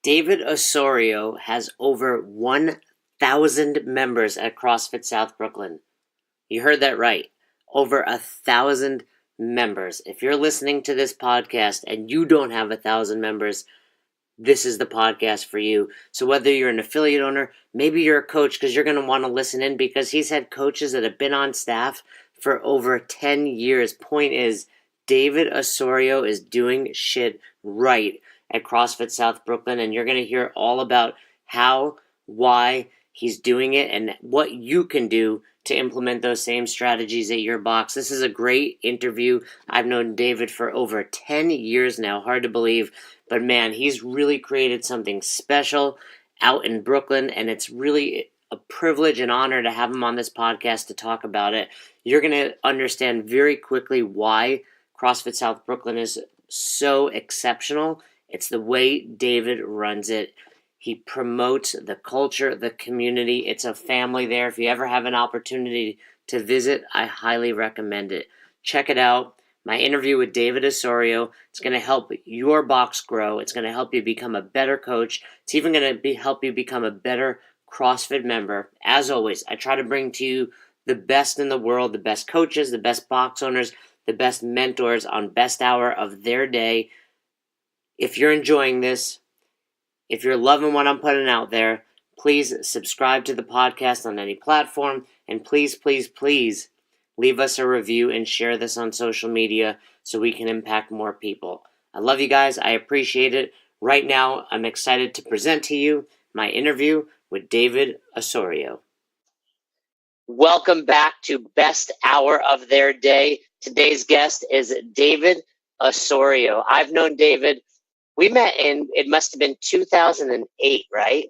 David Osorio has over 1,000 members at CrossFit South Brooklyn. You heard that right. Over 1,000 members. If you're listening to this podcast and you don't have 1,000 members, this is the podcast for you. So whether you're an affiliate owner, maybe you're a coach, because you're going to want to listen in, because he's had coaches that have been on staff for over 10 years. Point is, David Osorio is doing shit right at CrossFit South Brooklyn, and you're going to hear all about how, why he's doing it, and what you can do to implement those same strategies at your box. This is a great interview. I've known David for over 10 years now, hard to believe, but man, he's really created something special out in Brooklyn, and it's really a privilege and honor to have him on this podcast to talk about it. You're going to understand very quickly why CrossFit South Brooklyn is so exceptional. It's the way David runs it. He promotes the culture, the community. It's a family there. If you ever have an opportunity to visit, I highly recommend it. Check it out. My interview with David Osorio. It's going to help your box grow. It's going to help you become a better coach. It's even going to help you become a better CrossFit member. As always, I try to bring to you the best in the world, the best coaches, the best box owners, the best mentors on best hour of their day. If you're enjoying this, if you're loving what I'm putting out there, please subscribe to the podcast on any platform, and please, please, please leave us a review and share this on social media so we can impact more people. I love you guys. I appreciate it. Right now, I'm excited to present to you my interview with David Osorio. Welcome back to Best Hour of Their Day. Today's guest is David Osorio. I've known David. We met it must have been 2008, right?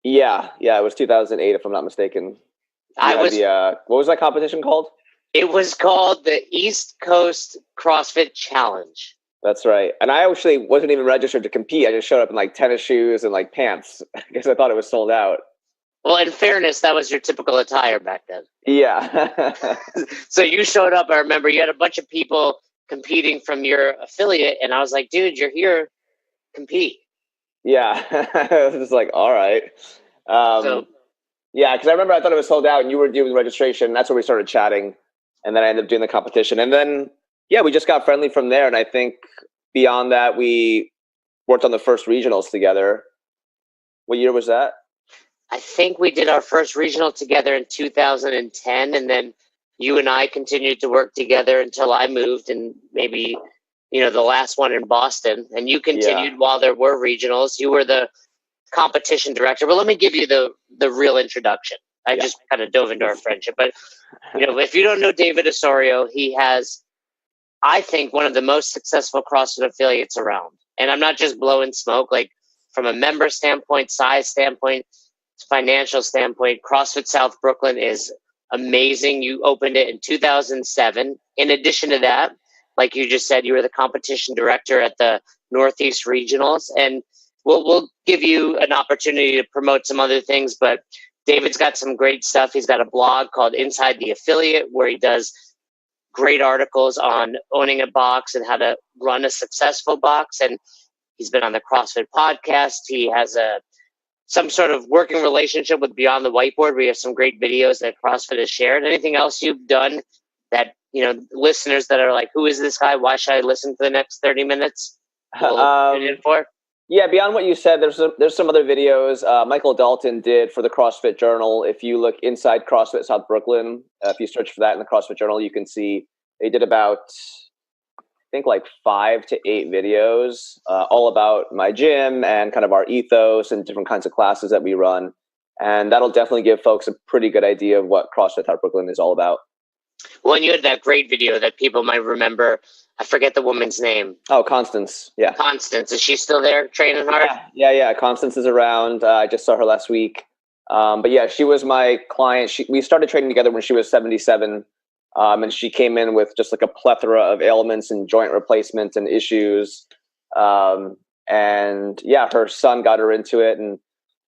Yeah, it was 2008, if I'm not mistaken. What was that competition called? It was called the East Coast CrossFit Challenge. That's right. And I actually wasn't even registered to compete. I just showed up in like tennis shoes and like pants because I thought it was sold out. Well, in fairness, that was your typical attire back then. Yeah. So you showed up. I remember you had a bunch of people competing from your affiliate, and I was like, dude, you're here. Compete. Yeah. I was just like, all right. Yeah, because I remember I thought it was sold out and you were doing the registration. And that's where we started chatting. And then I ended up doing the competition. And then, yeah, we just got friendly from there. And I think beyond that, we worked on the first regionals together. What year was that? I think we did our first regional together in 2010. And then you and I continued to work together until I moved, and maybe the last one in Boston, and you continued while there were regionals. You were the competition director. But let me give you the real introduction. I just kind of dove into our friendship. But, if you don't know David Osorio, he has, I think, one of the most successful CrossFit affiliates around. And I'm not just blowing smoke. Like, from a member standpoint, size standpoint, financial standpoint, CrossFit South Brooklyn is amazing. You opened it in 2007. In addition to that, like you just said, you were the competition director at the Northeast Regionals, and we'll give you an opportunity to promote some other things, but David's got some great stuff. He's got a blog called Inside the Affiliate where he does great articles on owning a box and how to run a successful box, and he's been on the CrossFit podcast. He has some sort of working relationship with Beyond the Whiteboard. We have some great videos that CrossFit has shared. Anything else you've done that listeners that are like, who is this guy? Why should I listen for the next 30 minutes? Yeah, beyond what you said, there's some other videos Michael Dalton did for the CrossFit Journal. If you look inside CrossFit South Brooklyn, if you search for that in the CrossFit Journal, you can see they did about, I think, like 5 to 8 videos, all about my gym and kind of our ethos and different kinds of classes that we run. And that'll definitely give folks a pretty good idea of what CrossFit South Brooklyn is all about. Well, and you had that great video that people might remember. I forget the woman's name. Oh, Constance. Yeah. Constance. Is she still there training hard? Yeah. Constance is around. I just saw her last week. But yeah, she was my client. We started training together when she was 77. And she came in with just like a plethora of ailments and joint replacements and issues. And yeah, her son got her into it. And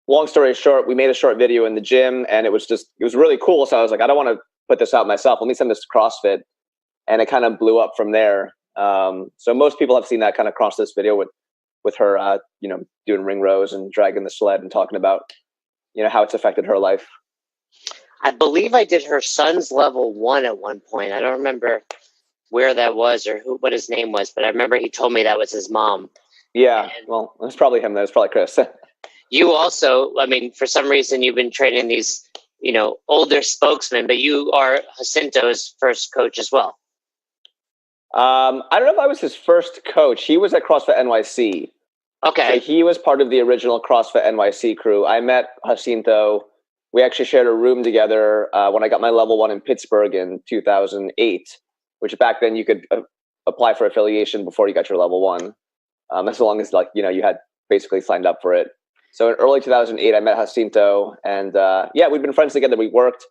long story short, we made a short video in the gym, and it was really cool. So I was like, I don't want to put this out myself. Let me send this to CrossFit. And it kind of blew up from there. So most people have seen that kind of CrossFit video with with her, doing ring rows and dragging the sled and talking about, how it's affected her life. I believe I did her son's level 1 at one point. I don't remember where that was or what his name was, but I remember he told me that was his mom. Yeah, well, it was probably him. That was probably Chris. You also, I mean, for some reason, you've been training these, older spokesmen, but you are Jacinto's first coach as well. I don't know if I was his first coach. He was at CrossFit NYC. Okay. So he was part of the original CrossFit NYC crew. I met Jacinto. We actually shared a room together when I got my level 1 in Pittsburgh in 2008, which back then you could apply for affiliation before you got your level 1, as long as you had basically signed up for it. So in early 2008, I met Jacinto, and we've been friends together. We worked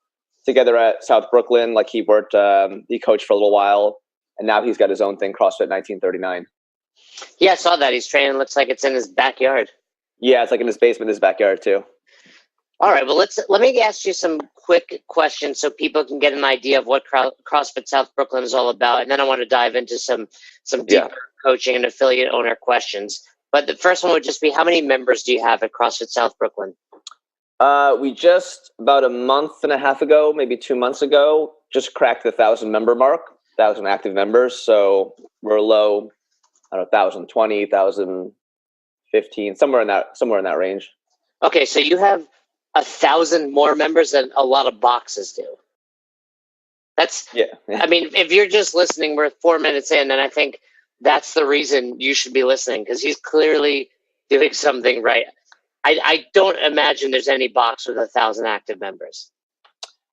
together at South Brooklyn. He coached for a little while, and now he's got his own thing, CrossFit 1939. Yeah, I saw that. He's training. Looks like it's in his backyard. Yeah, it's in his basement, his backyard too. All right. Well, let me ask you some quick questions so people can get an idea of what CrossFit South Brooklyn is all about, and then I want to dive into some deeper coaching and affiliate owner questions. But the first one would just be, how many members do you have at CrossFit South Brooklyn? We just about a month and a half ago, maybe 2 months ago, just cracked the 1,000 member mark, 1,000 active members. So we're low, I don't know, 1,020, 1,015, somewhere in that range. Okay, so you have 1,000 more members than a lot of boxes do. I mean, if you're just listening, we're 4 minutes in, and I think that's the reason you should be listening, because he's clearly doing something right. I don't imagine there's any box with 1,000 active members.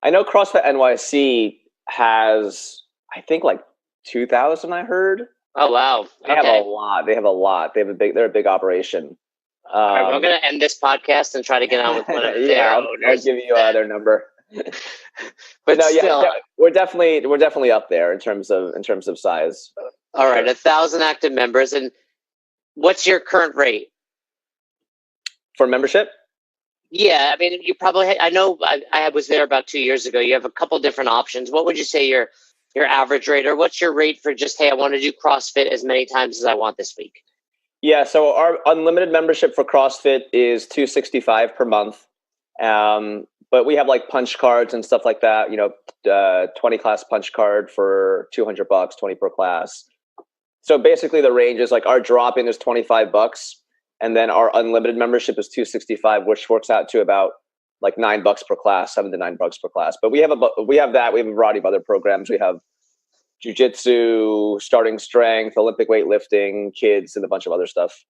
I know CrossFit NYC has, I think, 2,000. I heard. Oh wow! They have a lot. They're a big operation. All right, we're going to end this podcast and try to get on with one of their owners. I'll give you their number. But no, still, we're definitely up there in terms of size. All right, 1,000 active members, and what's your current rate for membership? Yeah, I mean, you probably. I know I was there about 2 years ago. You have a couple different options. What would you say your average rate, or what's your rate for just, hey, I want to do CrossFit as many times as I want this week? Yeah, so our unlimited membership for CrossFit is $265 per month. But we have punch cards and stuff like that, 20 class punch card for $200, 20 per class. So basically the range is our drop-in is $25, and then our unlimited membership is $265, which works out to about $9 per class, $7 to $9 per class. But we have that. We have a variety of other programs. We have jiu-jitsu, starting strength, Olympic weightlifting, kids, and a bunch of other stuff.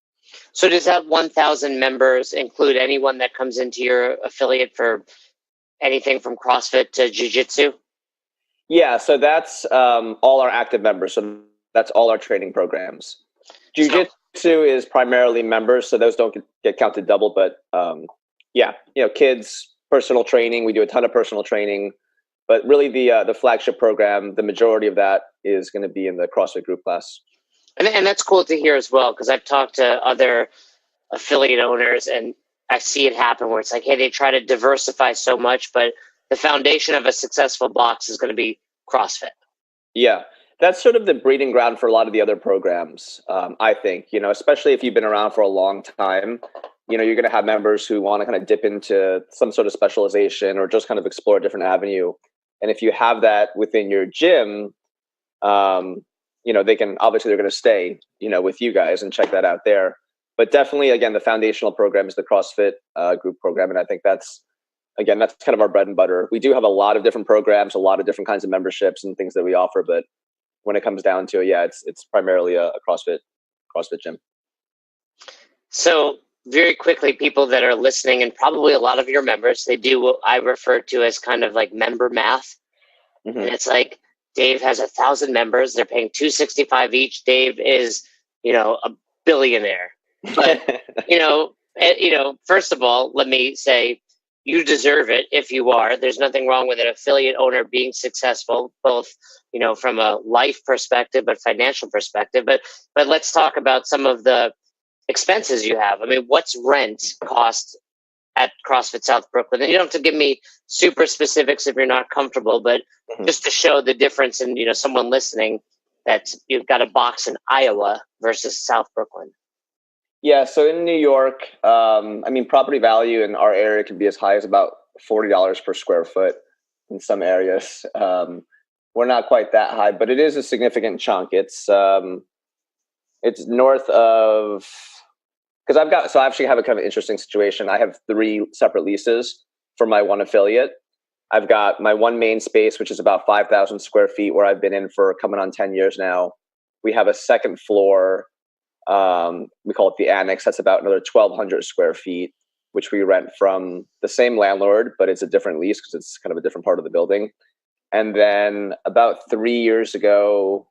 So does that 1,000 members include anyone that comes into your affiliate for anything from CrossFit to jiu-jitsu? Yeah, so that's all our active members. So that's all our training programs. Jiu-jitsu is primarily members, so those don't get counted double. But kids, personal training. We do a ton of personal training. But really, the flagship program, the majority of that is going to be in the CrossFit group class. And that's cool to hear as well, because I've talked to other affiliate owners, and I see it happen where it's hey, they try to diversify so much, but the foundation of a successful box is going to be CrossFit. Yeah, that's sort of the breeding ground for a lot of the other programs, I think, especially if you've been around for a long time. You're going to have members who want to kind of dip into some sort of specialization or just kind of explore a different avenue. And if you have that within your gym, they're going to stay, with you guys and check that out there. But definitely, again, the foundational program is the CrossFit group program. And I think that's kind of our bread and butter. We do have a lot of different programs, a lot of different kinds of memberships and things that we offer. But when it comes down to it, it's primarily a CrossFit gym. So very quickly, people that are listening, and probably a lot of your members, they do what I refer to as kind of member math. Mm-hmm. And it's Dave has 1,000 members. They're paying $265 each. Dave is, a billionaire. But, first of all, let me say you deserve it if you are. There's nothing wrong with an affiliate owner being successful, both, from a life perspective, but financial perspective. But let's talk about some of the expenses you have. I mean, what's rent cost at CrossFit South Brooklyn? And you don't have to give me super specifics if you're not comfortable, but just to show the difference in, someone listening that you've got a box in Iowa versus South Brooklyn. Yeah, so in New York, I mean, property value in our area can be as high as about $40 per square foot in some areas. We're not quite that high, but it is a significant chunk. It's north of, because I actually have a kind of interesting situation. I have 3 separate leases for my one affiliate. I've got my one main space, which is about 5,000 square feet, where I've been in for coming on 10 years now. We have a second floor. We call it the annex. That's about another 1,200 square feet, which we rent from the same landlord, but it's a different lease because it's kind of a different part of the building. And then about 3 years ago,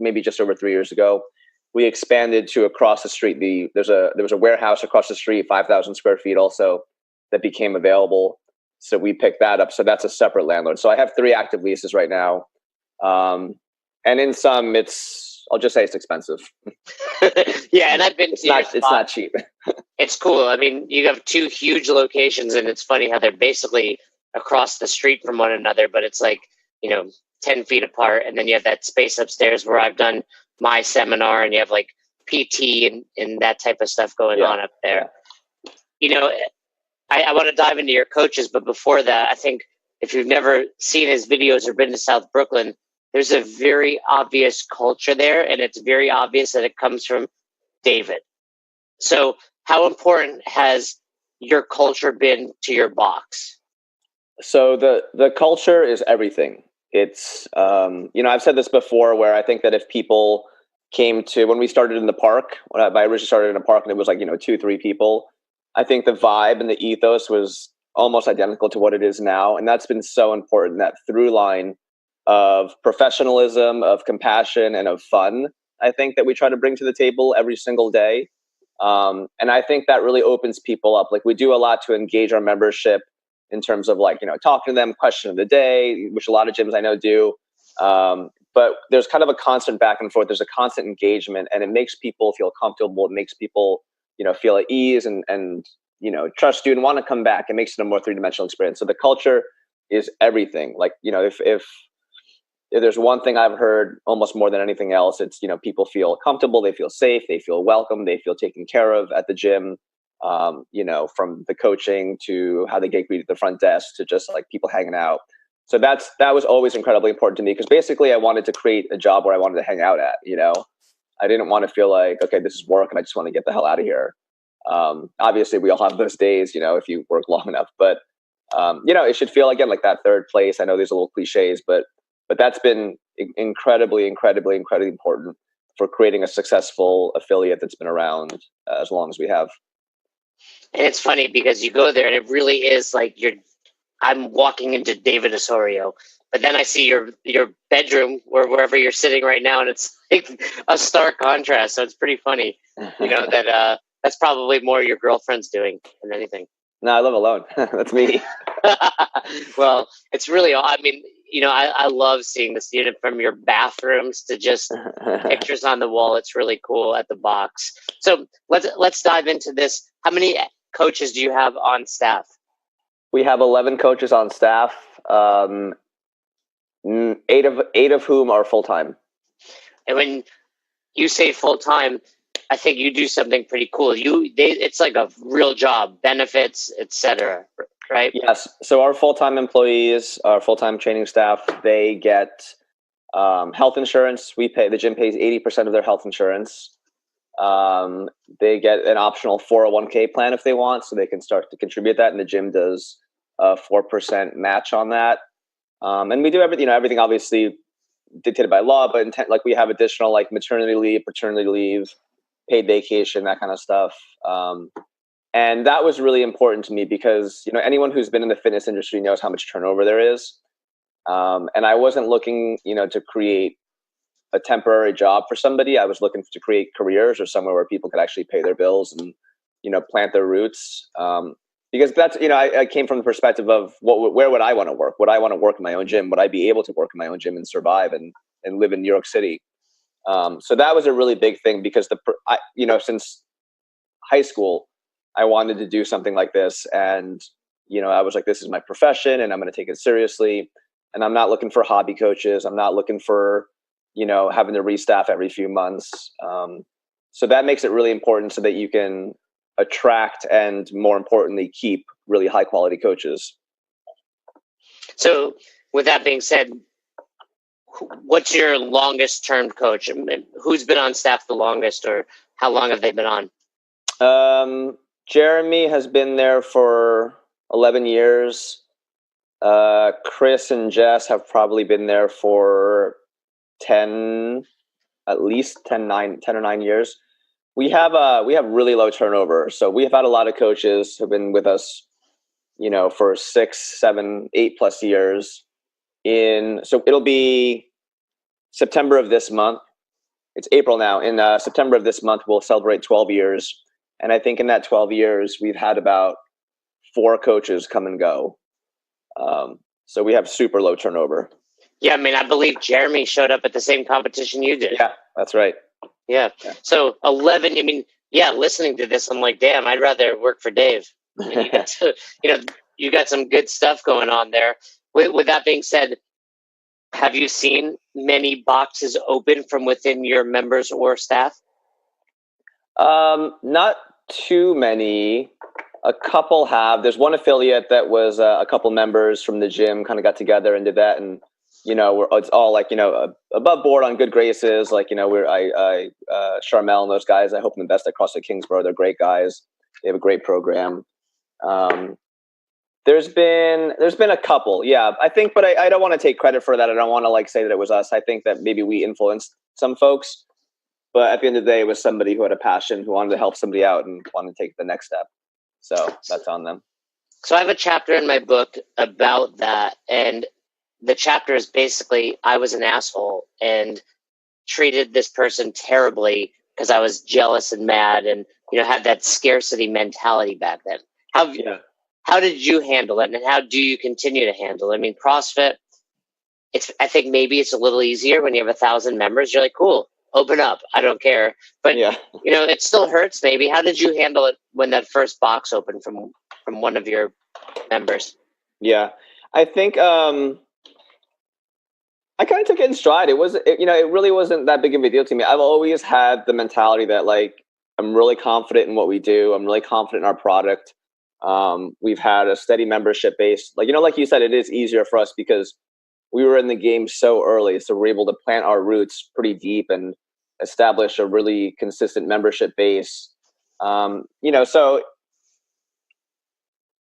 maybe just over 3 years ago, we expanded to across the street. There was a warehouse across the street, 5,000 square feet also, that became available. So we picked that up. So that's a separate landlord. So I have 3 active leases right now. And in some, I'll just say it's expensive. Yeah, and I've been it's not cheap. It's cool. I mean, you have 2 huge locations, and it's funny how they're basically across the street from one another, but it's like, 10 feet apart. And then you have that space upstairs where I've done my seminar, and you have like PT and that type of stuff going on up there. Yeah. I want to dive into your coaches, but before that, I think if you've never seen his videos or been to South Brooklyn, there's a very obvious culture there, and it's very obvious that it comes from David. So how important has your culture been to your box? So the culture is everything. It's, I've said this before, where I think that if people came to, when we started in the park, when I originally started in a park and it was like, 2-3 people, I think the vibe and the ethos was almost identical to what it is now. And that's been so important, that through line of professionalism, of compassion, and of fun, I think that we try to bring to the table every single day. And I think that really opens people up. Like, we do a lot to engage our membership in terms of talking to them, question of the day, which a lot of gyms I know do. But there's kind of a constant back and forth. There's a constant engagement, and it makes people feel comfortable. It makes people, feel at ease and trust you and want to come back. It makes it a more 3-dimensional experience. So the culture is everything. Like, if there's one thing I've heard almost more than anything else, it's, people feel comfortable, they feel safe, they feel welcome, they feel taken care of at the gym. From the coaching to how they get greeted at the front desk to just like people hanging out. So that was always incredibly important to me, because basically I wanted to create a job where I wanted to hang out at. I didn't want to feel like, okay, this is work and I just want to get the hell out of here. Obviously we all have those days, if you work long enough, but it should feel again like that third place. I know there's a little cliches, but that's been incredibly important for creating a successful affiliate that's been around as long as we have. And it's funny because you go there and it really is like I'm walking into David Osorio, but then I see your bedroom or wherever you're sitting right now, and it's like a stark contrast. So it's pretty funny, that that's probably more your girlfriend's doing than anything. No, I live alone. That's me. Well, it's really, I mean, I love seeing this unit, from your bathrooms to just pictures on the wall. It's really cool at the box. So let's dive into this. How many coaches do you have on staff? We have 11 coaches on staff. 8 of whom are full-time. And when you say full-time, I think you do something pretty cool. It's like a real job, benefits, etc. Right? Yes. So our full-time employees, our full-time training staff, they get health insurance. The gym pays 80% of their health insurance. They get an optional 401k plan if they want, so they can start to contribute that, and the gym does a 4% match on that. And we do everything obviously dictated by law, but like we have additional like maternity leave, paternity leave, paid vacation, that kind of stuff. And that was really important to me because, anyone who's been in the fitness industry knows how much turnover there is. And I wasn't looking, to create a temporary job for somebody. I was looking to create careers or somewhere where people could actually pay their bills and, plant their roots. Because that's, I came from the perspective of where would I want to work? Would I want to work in my own gym? Would I be able to work in my own gym and survive and live in New York City? So that was a really big thing because since high school, I wanted to do something like this. And, I was like, this is my profession and I'm going to take it seriously. And I'm not looking for hobby coaches. I'm not looking for, having to restaff every few months. So that makes it really important so that you can attract and, more importantly, keep really high quality coaches. So with that being said, what's your longest term coach? I mean, who's been on staff the longest, or how long have they been on? Jeremy has been there for 11 years. Chris and Jess have probably been there for 10, at least 10 or 9 years. We have really low turnover. So we have had a lot of coaches who've been with us, for 6, 7, 8+ years. So it'll be September of this month. It's April now. In September of this month, we'll celebrate 12 years. And I think in that 12 years, we've had about 4 coaches come and go. So we have super low turnover. Yeah, I mean, I believe Jeremy showed up at the same competition you did. Yeah, that's right. Yeah. So 11, I mean, yeah, listening to this, I'm like, damn, I'd rather work for Dave. I mean, you got some good stuff going on there. With that being said, have you seen many boxes open from within your members or staff? Not too many. A couple have. There's one affiliate that was a couple members from the gym kind of got together and did that, and it's all like above board on good graces. Like Charmel and those guys. I hope them the best at CrossFit Kingsborough. They're great guys. They have a great program. There's been a couple, yeah. I think, but I don't want to take credit for that. I don't want to say that it was us. I think that maybe we influenced some folks, but at the end of the day, it was somebody who had a passion, who wanted to help somebody out and wanted to take the next step. So that's on them. So I have a chapter in my book about that, and the chapter is basically I was an asshole and treated this person terribly because I was jealous and mad, and had that scarcity mentality back then. How did you handle it, and how do you continue to handle it? I mean, CrossFit, I think maybe it's a little easier when you have 1,000 members. You're like, cool, open up. I don't care. But, it still hurts maybe. How did you handle it when that first box opened from one of your members? Yeah, I think I kind of took it in stride. It really wasn't that big of a deal to me. I've always had the mentality that I'm really confident in what we do. I'm really confident in our product. We've had a steady membership base. Like you said, it is easier for us because we were in the game so early. So we're able to plant our roots pretty deep and establish a really consistent membership base. So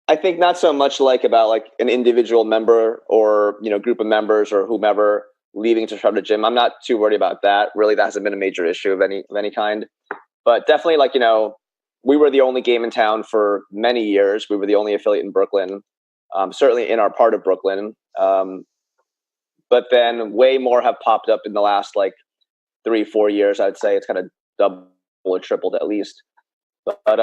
I think not so much about an individual member or, group of members or whomever leaving to start a gym. I'm not too worried about that. Really, that hasn't been a major issue of any kind. But definitely, we were the only game in town for many years. We were the only affiliate in Brooklyn, certainly in our part of Brooklyn. But then way more have popped up in the last 3-4 years. I'd say it's kind of doubled or tripled at least. But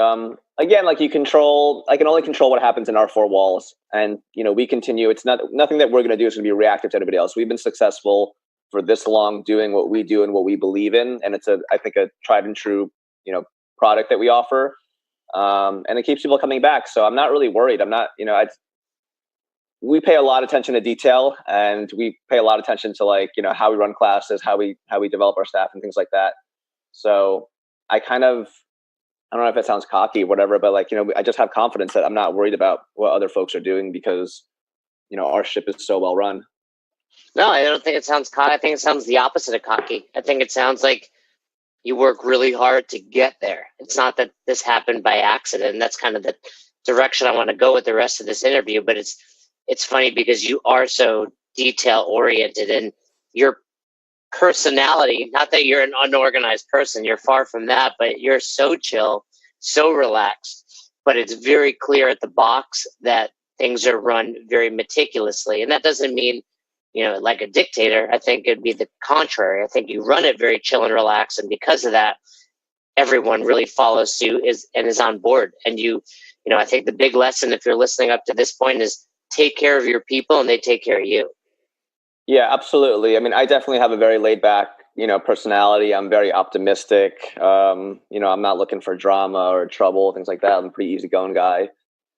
again, I can only control what happens in our 4 walls. And, we continue. It's nothing that we're going to do is going to be reactive to anybody else. We've been successful for this long doing what we do and what we believe in. And it's I think a tried and true, product that we offer. And it keeps people coming back. So I'm not really worried. I'm not, we pay a lot of attention to detail, and we pay a lot of attention to how we run classes, how we develop our staff and things like that. So I don't know if it sounds cocky or whatever, but I just have confidence that I'm not worried about what other folks are doing because, our ship is so well run. No, I don't think it sounds cocky. I think it sounds the opposite of cocky. I think it sounds like you work really hard to get there. It's not that this happened by accident. And that's kind of the direction I want to go with the rest of this interview. But it's funny because you are so detail oriented, and your personality, not that you're an unorganized person, you're far from that, but you're so chill, so relaxed, but it's very clear at the box that things are run very meticulously. And that doesn't mean, like a dictator. I think it'd be the contrary. I think you run it very chill and relaxed. And because of that, everyone really follows suit and is on board. And I think the big lesson, if you're listening up to this point, is take care of your people and they take care of you. Yeah, absolutely. I mean, I definitely have a very laid back, personality. I'm very optimistic. I'm not looking for drama or trouble, things like that. I'm a pretty easygoing guy.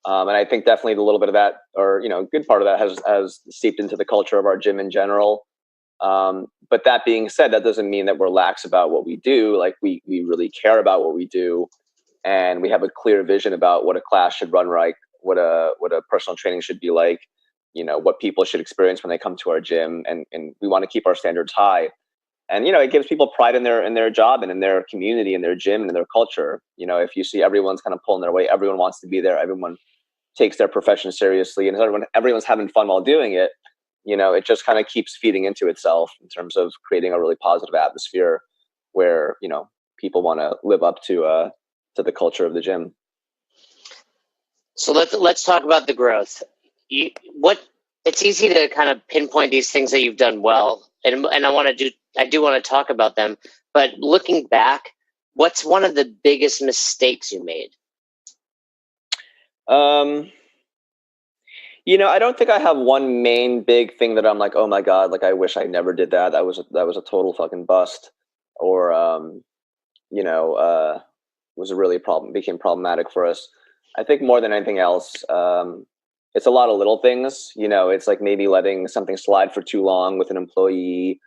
And I think definitely a little bit of that, or, good part of that has seeped into the culture of our gym in general. But that being said, that doesn't mean that we're lax about what we do. Like we really care about what we do, and we have a clear vision about what a class should run like, what a personal training should be like, what people should experience when they come to our gym, and we want to keep our standards high. And it gives people pride in their job and in their community and their gym and in their culture. If you see everyone's kind of pulling their weight, everyone wants to be there, everyone takes their profession seriously, and everyone's having fun while doing it, it just kind of keeps feeding into itself in terms of creating a really positive atmosphere where people want to live up to the culture of the gym. So let's talk about the growth. It's easy to kind of pinpoint these things that you've done well, and I do want to talk about them. But looking back, what's one of the biggest mistakes you made? I don't think I have one main big thing that I'm like, oh my God, like I wish I never did that. That was a total fucking bust, or was a really became problematic for us. I think more than anything else, it's a lot of little things. It's like maybe letting something slide for too long with an employee,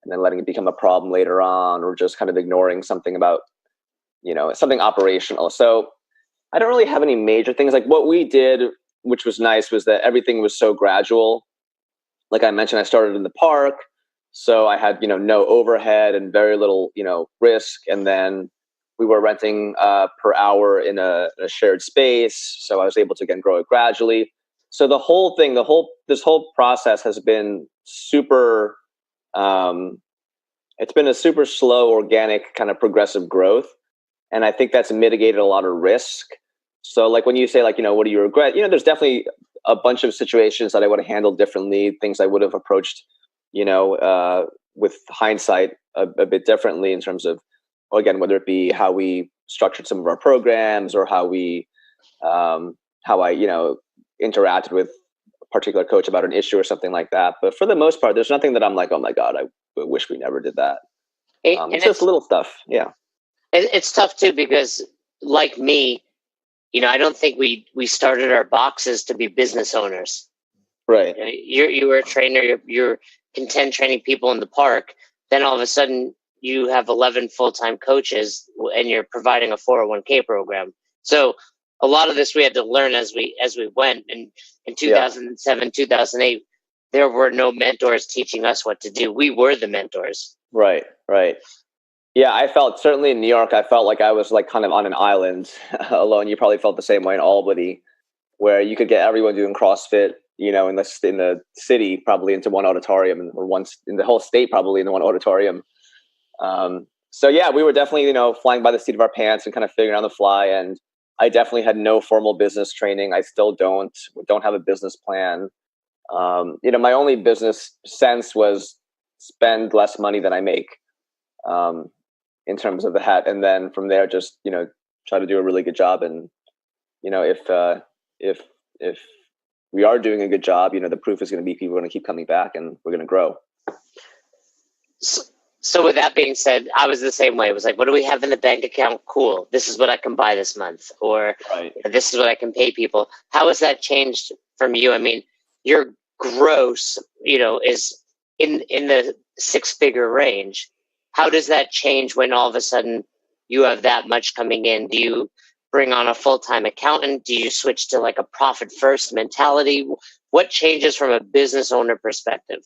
and then letting it become a problem later on, or just kind of ignoring something about, something operational. So I don't really have any major things. Like what we did, which was nice, was that everything was so gradual. Like I mentioned, I started in the park, so I had, no overhead and very little, risk. And then we were renting per hour in a shared space. So I was able to, again, grow it gradually. So the whole thing, this whole process has been super, it's been a super slow, organic, kind of progressive growth. And I think that's mitigated a lot of risk. So like when you say like, what do you regret? There's definitely a bunch of situations that I would have handled differently, things I would have approached, with hindsight a bit differently in terms of, well, again, whether it be how we structured some of our programs, or how I, interacted with a particular coach about an issue or something like that. But for the most part, there's nothing that I'm like, oh my God, I wish we never did that. It's just little stuff. Yeah. It's tough too, because like me, I don't think we started our boxes to be business owners. Right. You were a trainer, you're content training people in the park. Then all of a sudden you have 11 full-time coaches and you're providing a 401k program. So a lot of this we had to learn as we went. And in 2007, 2008, there were no mentors teaching us what to do. We were the mentors. Right. Yeah, I felt, certainly in New York, I felt like I was like kind of on an island alone. You probably felt the same way in Albany, where you could get everyone doing CrossFit, in the city, probably into one auditorium, or once in the whole state, probably into one auditorium. So yeah, we were definitely, flying by the seat of our pants and kind of figuring on the fly. And I definitely had no formal business training. I still don't have a business plan. My only business sense was spend less money than I make, in terms of the hat. And then from there, just, try to do a really good job. And, if we are doing a good job, the proof is going to be people are going to keep coming back, and we're going to grow. So with that being said, I was the same way. It was like, what do we have in the bank account? Cool. This is what I can buy this month, or this is what I can pay people. How has that changed from you? I mean, your gross, is in the six-figure range. How does that change when all of a sudden you have that much coming in? Do you bring on a full-time accountant? Do you switch to like a profit-first mentality? What changes from a business owner perspective?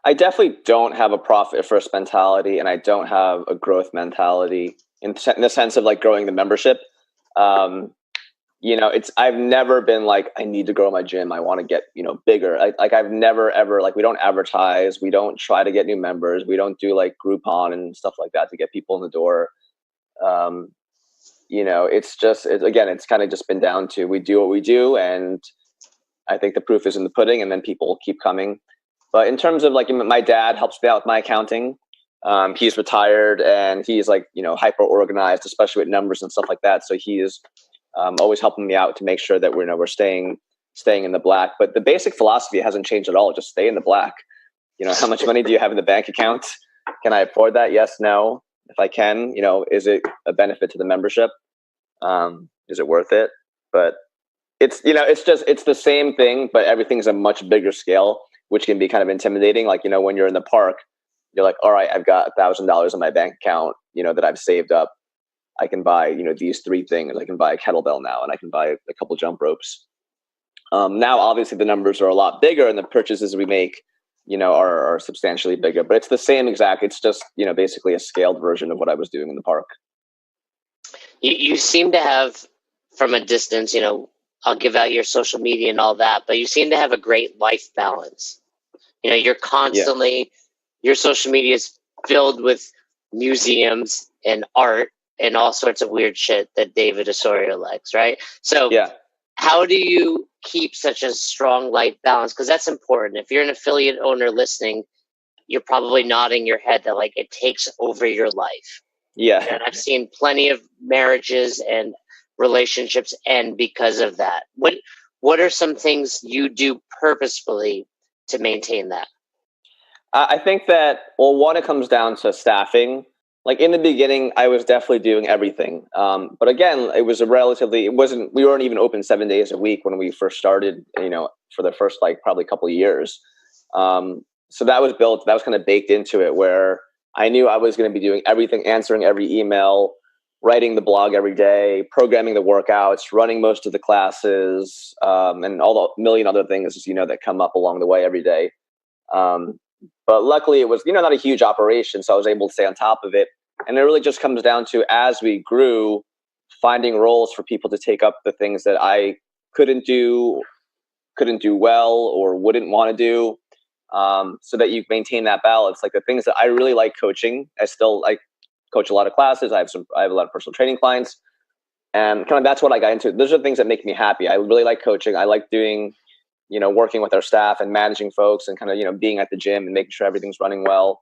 I definitely don't have a profit-first mentality, and I don't have a growth mentality in the sense of like growing the membership. I've never been like, I need to grow my gym, I want to get, bigger. I've never ever, like, we don't advertise, we don't try to get new members, we don't do like Groupon and stuff like that to get people in the door. It's kind of just been down to, we do what we do, and I think the proof is in the pudding, and then people keep coming. But in terms of like, my dad helps me out with my accounting. He's retired, and he's like, hyper organized, especially with numbers and stuff like that. So he is always helping me out to make sure that we're staying in the black. But the basic philosophy hasn't changed at all. Just stay in the black. How much money do you have in the bank account? Can I afford that? Yes, no. If I can, is it a benefit to the membership? Is it worth it? But it's the same thing, but everything's a much bigger scale. which can be kind of intimidating. Like, when you're in the park, you're like, all right, I've got $1,000 in my bank account, that I've saved up. I can buy, these 3 things. I can buy a kettlebell now, and I can buy a couple jump ropes. Now, obviously, the numbers are a lot bigger, and the purchases we make, are substantially bigger. But it's the same exact. It's just, basically a scaled version of what I was doing in the park. You seem to have, from a distance, I'll give out your social media and all that, but you seem to have a great life balance. You're constantly, your social media is filled with museums and art and all sorts of weird shit that David Osorio likes, right? So how do you keep such a strong life balance? Because that's important. If you're an affiliate owner listening, you're probably nodding your head that like it takes over your life. Yeah. And I've seen plenty of marriages and relationships end because of that. What are some things you do purposefully to maintain that? I think that, one, it comes down to staffing. Like in the beginning, I was definitely doing everything. But again, we weren't even open 7 days a week when we first started, for the first probably couple of years. So that was kind of baked into it, where I knew I was going to be doing everything, answering every email, writing the blog every day, programming the workouts, running most of the classes, and all the million other things, that come up along the way every day. But luckily it was, not a huge operation. So I was able to stay on top of it. And it really just comes down to, as we grew, finding roles for people to take up the things that I couldn't do well or wouldn't want to do, so that you maintain that balance. Like the things that I really like coaching, I still coach a lot of classes. I have a lot of personal training clients, and kind of that's what I got into. Those are the things that make me happy. I really like coaching. I like doing, working with our staff and managing folks and kind of, being at the gym and making sure everything's running well.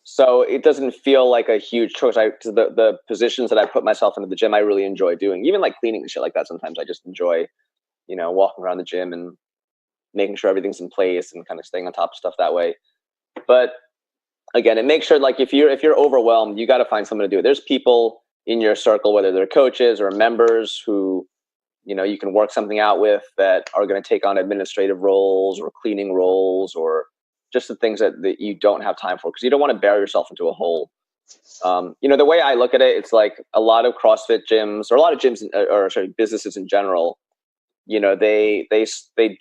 So it doesn't feel like a huge choice. The positions that I put myself into the gym, I really enjoy doing. Even like cleaning and shit like that. Sometimes I just enjoy, walking around the gym and making sure everything's in place and kind of staying on top of stuff that way. But again, it makes sure, like, if you're overwhelmed, you got to find someone to do it. There's people in your circle, whether they're coaches or members, who, you can work something out with, that are going to take on administrative roles or cleaning roles, or just the things that you don't have time for, because you don't want to bury yourself into a hole. The way I look at it, it's like a lot of CrossFit gyms, or a lot of gyms, businesses in general, they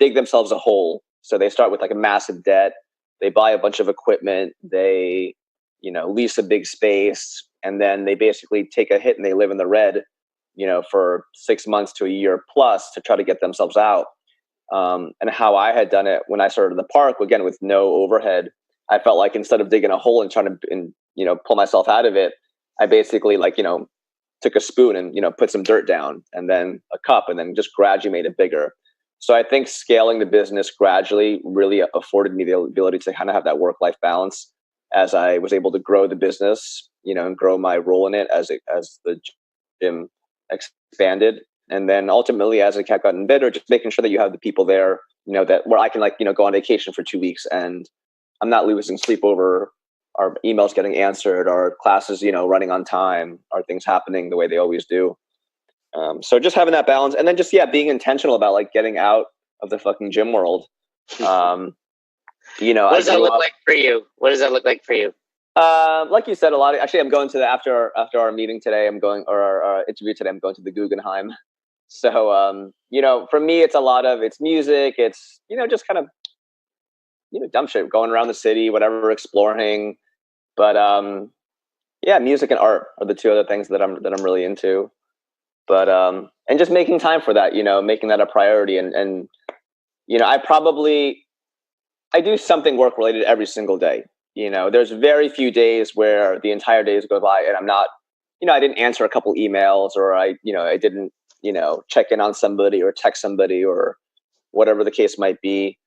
dig themselves a hole. So they start with like a massive debt. They buy a bunch of equipment. They, lease a big space, and then they basically take a hit and they live in the red, for 6 months to a year plus to try to get themselves out. And how I had done it when I started in the park, again, with no overhead, I felt like instead of digging a hole and trying to, pull myself out of it, I basically took a spoon and, put some dirt down, and then a cup, and then just gradually made it bigger. So I think scaling the business gradually really afforded me the ability to kind of have that work-life balance, as I was able to grow the business, and grow my role in it as the gym expanded. And then ultimately, as it kept getting better, just making sure that you have the people there, that where I can go on vacation for 2 weeks and I'm not losing sleep over our emails getting answered, our classes, running on time, our things happening the way they always do. So just having that balance, and then just, being intentional about getting out of the fucking gym world. What does that look like for you? What does that look like for you? Like you said, actually, I'm going to after our meeting today, or our interview today, I'm going to the Guggenheim. So, for me, it's music. It's, just kind of, dumb shit, going around the city, whatever, exploring. But, music and art are the two other things that I'm really into. But, and just making time for that, making that a priority. And I do something work related every single day. There's very few days where the entire days go by and I'm not, I didn't answer a couple emails, or I didn't, check in on somebody or text somebody or whatever the case might be.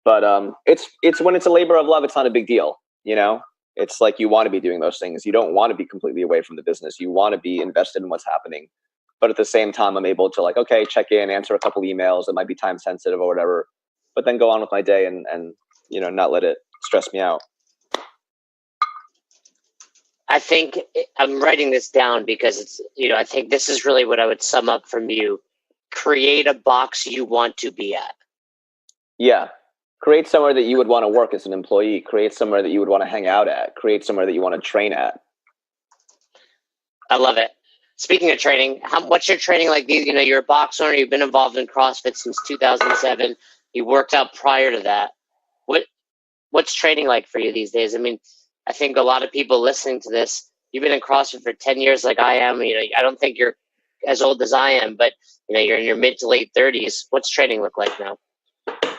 But it's when it's a labor of love, it's not a big deal. It's like, you want to be doing those things. You don't want to be completely away from the business. You want to be invested in what's happening. But at the same time, I'm able to check in, answer a couple emails that might be time sensitive or whatever, but then go on with my day and not let it stress me out. I think I'm writing this down because it's, I think this is really what I would sum up from you. Create a box you want to be at. Yeah. create somewhere that you would want to work as an employee, create somewhere that you would want to hang out at, create somewhere that you want to train at. I love it. Speaking of training, what's your training like? You're a box owner. You've been involved in CrossFit since 2007. You worked out prior to that. What's training like for you these days? I mean, I think a lot of people listening to this, you've been in CrossFit for 10 years like I am. I don't think you're as old as I am, but you're in your mid to late 30s. What's training look like now?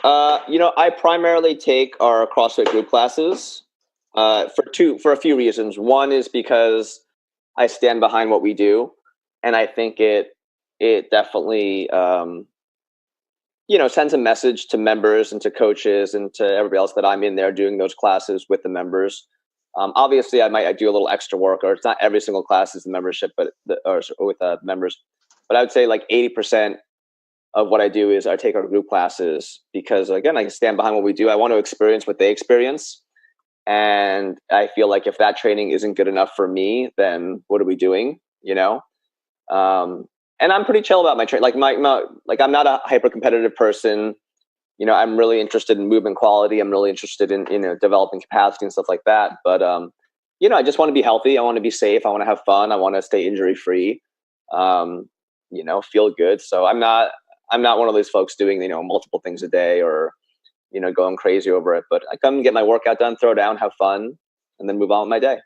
I primarily take our CrossFit group classes for a few reasons. One is because I stand behind what we do, and I think it definitely sends a message to members and to coaches and to everybody else that I'm in there doing those classes with the members. Obviously, I do a little extra work, or it's not every single class is the membership, or with members. But I would say like 80% of what I do is I take our group classes because, again, I stand behind what we do. I want to experience what they experience. And I feel like if that training isn't good enough for me, then what are we doing? And I'm pretty chill about my training. Like I'm not a hyper competitive person. I'm really interested in movement quality. I'm really interested in developing capacity and stuff like that. But I just want to be healthy. I want to be safe. I want to have fun. I want to stay injury free. Feel good. So I'm not one of those folks doing multiple things a day or going crazy over it. But I come and get my workout done, throw down, have fun, and then move on with my day.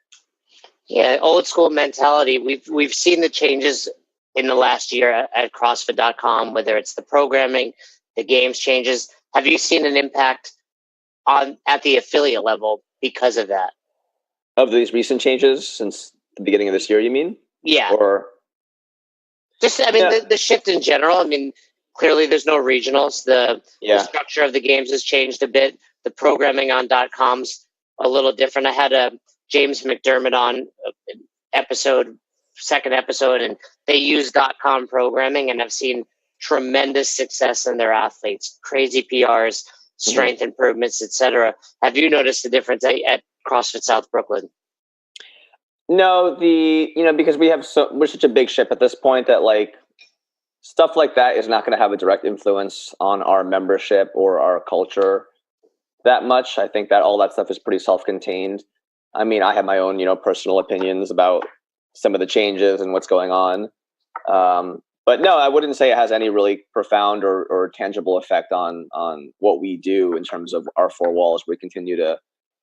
Yeah, old school mentality. We've seen the changes in the last year at CrossFit.com, whether it's the programming, the games changes. Have you seen an impact at the affiliate level because of that? Of these recent changes since the beginning of this year, you mean? Yeah. Or just, the shift in general. Clearly there's no regionals. The structure of the games has changed a bit. The programming on .com's a little different. I had James McDermott on second episode, and they use .com programming, and I've seen tremendous success in their athletes, crazy PRs, strength improvements, etc. Have you noticed the difference at CrossFit South Brooklyn? No, because we're such a big ship at this point that stuff like that is not going to have a direct influence on our membership or our culture that much. I think that all that stuff is pretty self-contained. I have my own, personal opinions about some of the changes and what's going on. But no, I wouldn't say it has any really profound or tangible effect on what we do in terms of our four walls. We continue to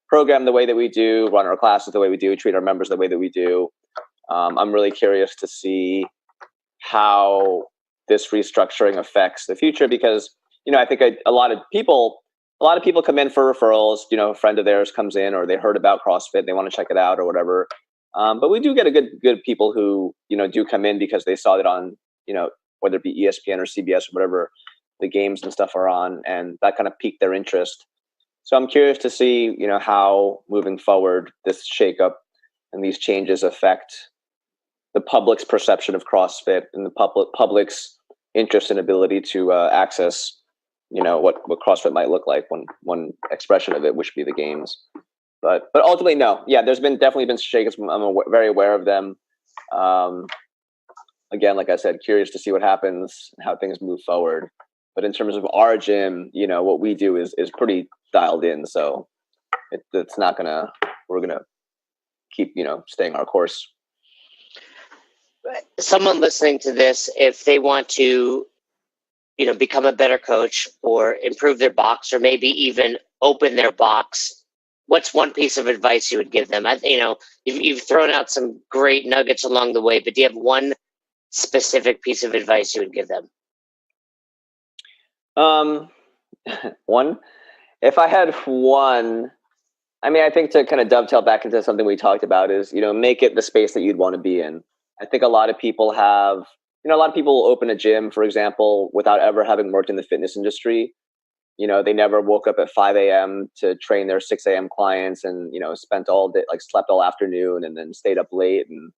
program the way that we do, run our classes the way we do, treat our members the way that we do. I'm really curious to see how this restructuring affects the future because, I think a lot of people come in for referrals. A friend of theirs comes in, or they heard about CrossFit, they want to check it out or whatever. But we do get a good people who, do come in because they saw it on, whether it be ESPN or CBS or whatever the games and stuff are on, and that kind of piqued their interest. So I'm curious to see, how moving forward this shakeup and these changes affect the public's perception of CrossFit and the public's interest and ability to access, what CrossFit might look like. One expression of it, which would be the games. But ultimately, no. Yeah, there's definitely been shakeups. I'm very aware of them. Again, like I said, curious to see what happens and how things move forward. But in terms of our gym, what we do is pretty dialed in. So it's not we're gonna keep, staying our course. Someone listening to this, if they want to, become a better coach or improve their box or maybe even open their box, what's one piece of advice you would give them? You've thrown out some great nuggets along the way, but do you have one specific piece of advice you would give them? One, if I had one, I think to kind of dovetail back into something we talked about is, make it the space that you'd want to be in. I think a lot of people will open a gym, for example, without ever having worked in the fitness industry. They never woke up at 5 a.m. to train their 6 a.m. clients and, spent all day, slept all afternoon and then stayed up late and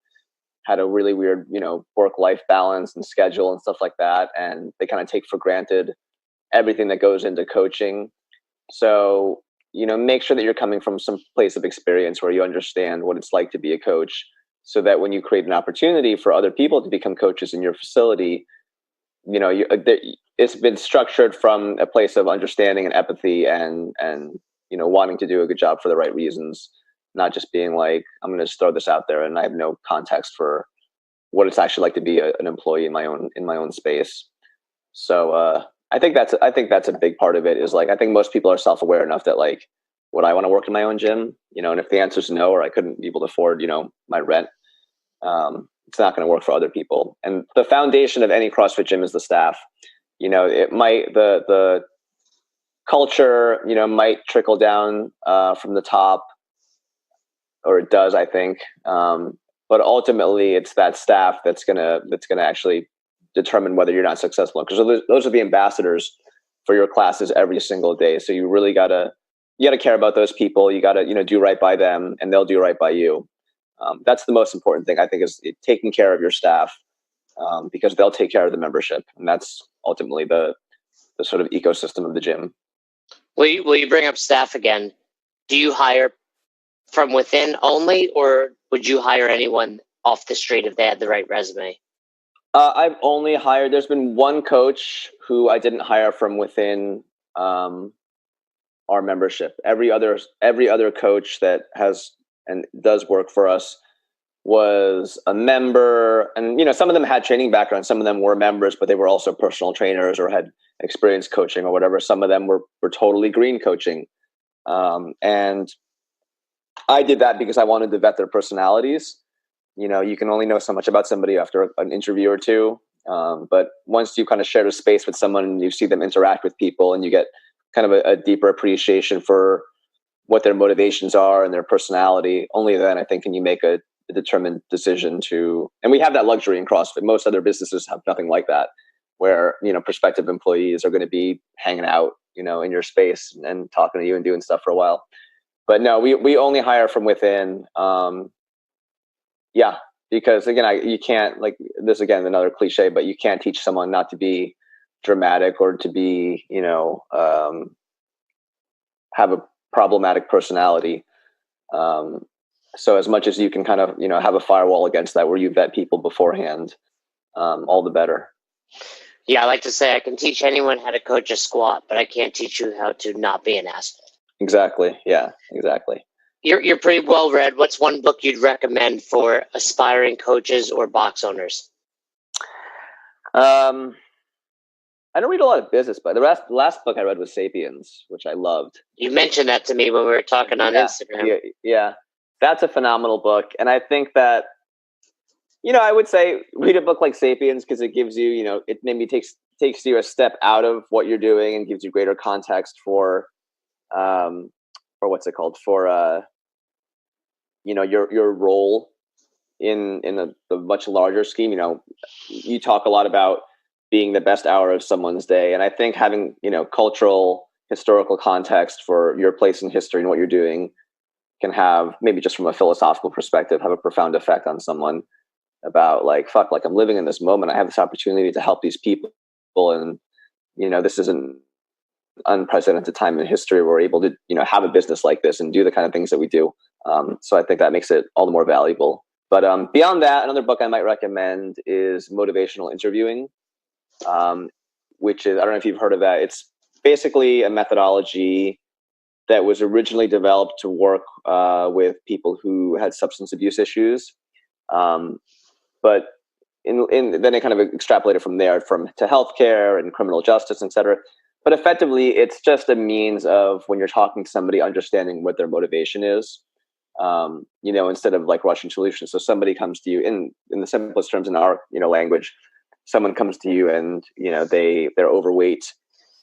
had a really weird, work-life balance and schedule and stuff like that. And they kind of take for granted everything that goes into coaching. So, make sure that you're coming from some place of experience where you understand what it's like to be a coach, so that when you create an opportunity for other people to become coaches in your facility, it's been structured from a place of understanding and empathy and wanting to do a good job for the right reasons, not just being like, I'm going to just throw this out there and I have no context for what it's actually like to be an employee in my own space. So I think that's a big part of it. Is like, I think most people are self-aware enough that like, would I want to work in my own gym? And if the answer is no, or I couldn't be able to afford my rent, it's not going to work for other people. And the foundation of any CrossFit gym is the staff. It might the culture might trickle down from the top, or it does, I think. But ultimately, it's that staff that's gonna actually determine whether you're not successful, because those are the ambassadors for your classes every single day. So you really gotta care about those people. You gotta do right by them, and they'll do right by you. That's the most important thing, I think, is taking care of your staff, because they'll take care of the membership, and that's ultimately the sort of ecosystem of the gym. Will you bring up staff again? Do you hire from within only, or would you hire anyone off the street if they had the right resume? I've only hired. There's been one coach who I didn't hire from within our membership. Every other coach that has and does work for us was a member, and some of them had training backgrounds. Some of them were members, but they were also personal trainers or had experience coaching or whatever. Some of them were totally green coaching, and I did that because I wanted to vet their personalities. You can only know so much about somebody after an interview or two, but once you kind of share a space with someone and you see them interact with people, and you get kind of a deeper appreciation for what their motivations are and their personality, only then I think can you make a determined decision to. And we have that luxury in CrossFit. Most other businesses have nothing like that, where prospective employees are going to be hanging out in your space and talking to you and doing stuff for a while. But no, we only hire from within. Because again, you can't, like, this again, another cliche, but you can't teach someone not to be dramatic or to be have a problematic personality. So as much as you can kind of have a firewall against that, where you vet people beforehand, all the better. Yeah, I like to say I can teach anyone how to coach a squat, but I can't teach you how to not be an asshole. Exactly. Yeah, exactly. You're pretty well read. What's one book you'd recommend for aspiring coaches or box owners? I don't read a lot of business, but the last book I read was *Sapiens*, which I loved. You mentioned that to me when we were talking on Instagram. Yeah, that's a phenomenal book, and I think that I would say read a book like *Sapiens* because it gives you it maybe takes you a step out of what you're doing and gives you greater context for what's it called, for your role in the much larger scheme. You talk a lot about being the best hour of someone's day, and I think having cultural, historical context for your place in history and what you're doing can have, maybe just from a philosophical perspective, have a profound effect on someone about like I'm living in this moment. I have this opportunity to help these people, and this is an unprecedented time in history where we're able to have a business like this and do the kind of things that we do. So I think that makes it all the more valuable. But beyond that, another book I might recommend is Motivational Interviewing, which is, I don't know if you've heard of that. It's basically a methodology that was originally developed to work with people who had substance abuse issues, but then it kind of extrapolated from there to healthcare and criminal justice, et cetera. But effectively, it's just a means of, when you're talking to somebody, understanding what their motivation is, instead of like rushing solutions. So somebody comes to you in the simplest terms in our language. Someone comes to you and they're overweight.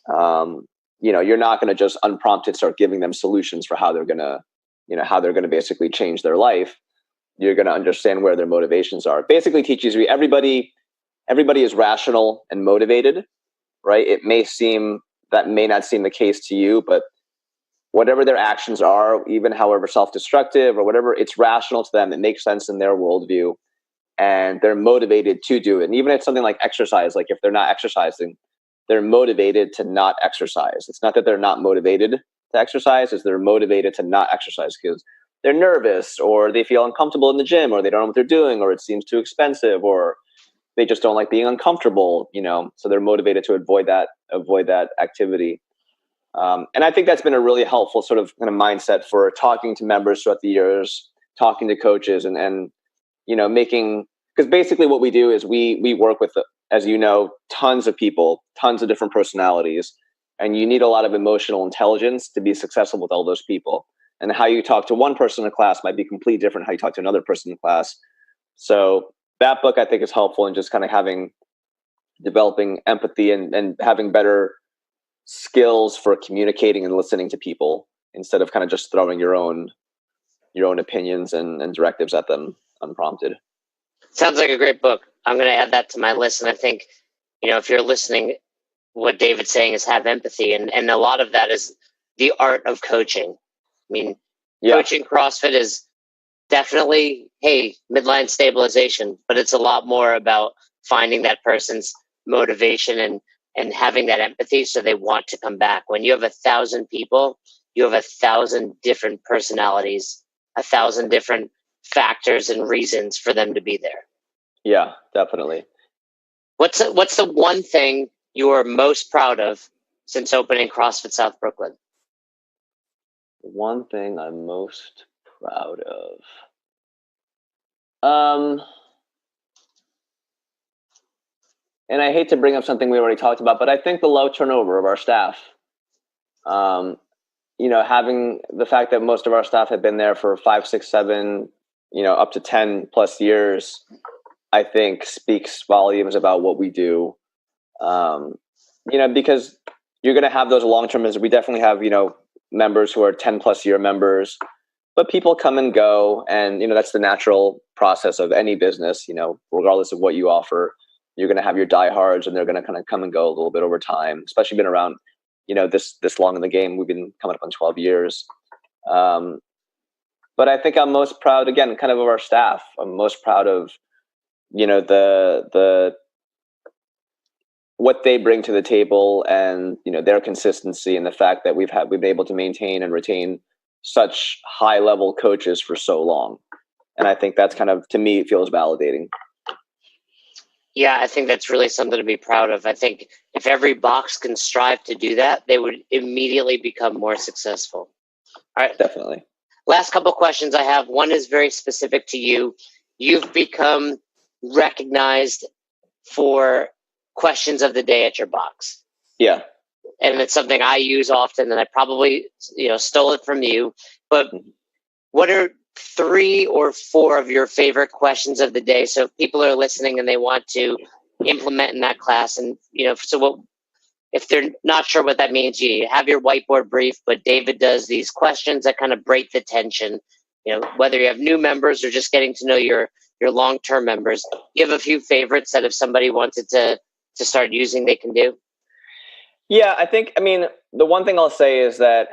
You're not going to just unprompted start giving them solutions for how they're going to basically change their life. You're going to understand where their motivations are. It basically teaches you everybody is rational and motivated, right? That may not seem the case to you, but whatever their actions are, even however self-destructive or whatever, it's rational to them. It makes sense in their worldview, and they're motivated to do it. And even if it's something like exercise, like if they're not exercising, they're motivated to not exercise. It's not that they're not motivated to exercise, it's they're motivated to not exercise because they're nervous, or they feel uncomfortable in the gym, or they don't know what they're doing, or it seems too expensive, or they just don't like being uncomfortable, so they're motivated to avoid that activity. And I think that's been a really helpful sort of kind of mindset for talking to members throughout the years, talking to coaches, and making, because basically what we do is we work with, as you know, tons of people, tons of different personalities, and you need a lot of emotional intelligence to be successful with all those people. And how you talk to one person in class might be completely different how you talk to another person in class. So that book, I think, is helpful in just kind of developing empathy and having better skills for communicating and listening to people instead of kind of just throwing your own opinions and directives at them unprompted. Sounds like a great book. I'm going to add that to my list. And I think, if you're listening, what David's saying is have empathy. And a lot of that is the art of coaching. I mean, coaching CrossFit is definitely, hey, midline stabilization, but it's a lot more about finding that person's motivation and having that empathy so they want to come back. When you have 1,000 people, you have 1,000 different personalities, 1,000 different factors and reasons for them to be there. Yeah, definitely. What's the one thing you are most proud of since opening CrossFit South Brooklyn? One thing I'm most proud of. And I hate to bring up something we already talked about, but I think the low turnover of our staff. Having the fact that most of our staff have been there for 5, 6, 7, up to 10 plus years, I think speaks volumes about what we do. Because you're going to have those long-term members. We definitely have, members who are 10 plus year members, but people come and go. And, that's the natural process of any business, regardless of what you offer. You're going to have your diehards, and they're going to kind of come and go a little bit over time, especially been around, this long in the game. We've been coming up on 12 years. But I think I'm most proud, again, kind of our staff. I'm most proud of, the what they bring to the table, and, their consistency, and the fact that we've been able to maintain and retain such high level coaches for so long. And I think that's kind of, to me, it feels validating. Yeah, I think that's really something to be proud of. I think if every box can strive to do that, they would immediately become more successful. All right. Definitely. Last couple of questions I have. One is very specific to you. You've become recognized for questions of the day at your box. Yeah. And it's something I use often, and I probably, stole it from you. But what are 3 or 4 of your favorite questions of the day? So if people are listening and they want to implement in that class, and if they're not sure what that means, you have your whiteboard brief, but David does these questions that kind of break the tension. Whether you have new members or just getting to know your long-term members, you have a few favorites that if somebody wanted to start using, they can do. Yeah, the one thing I'll say is that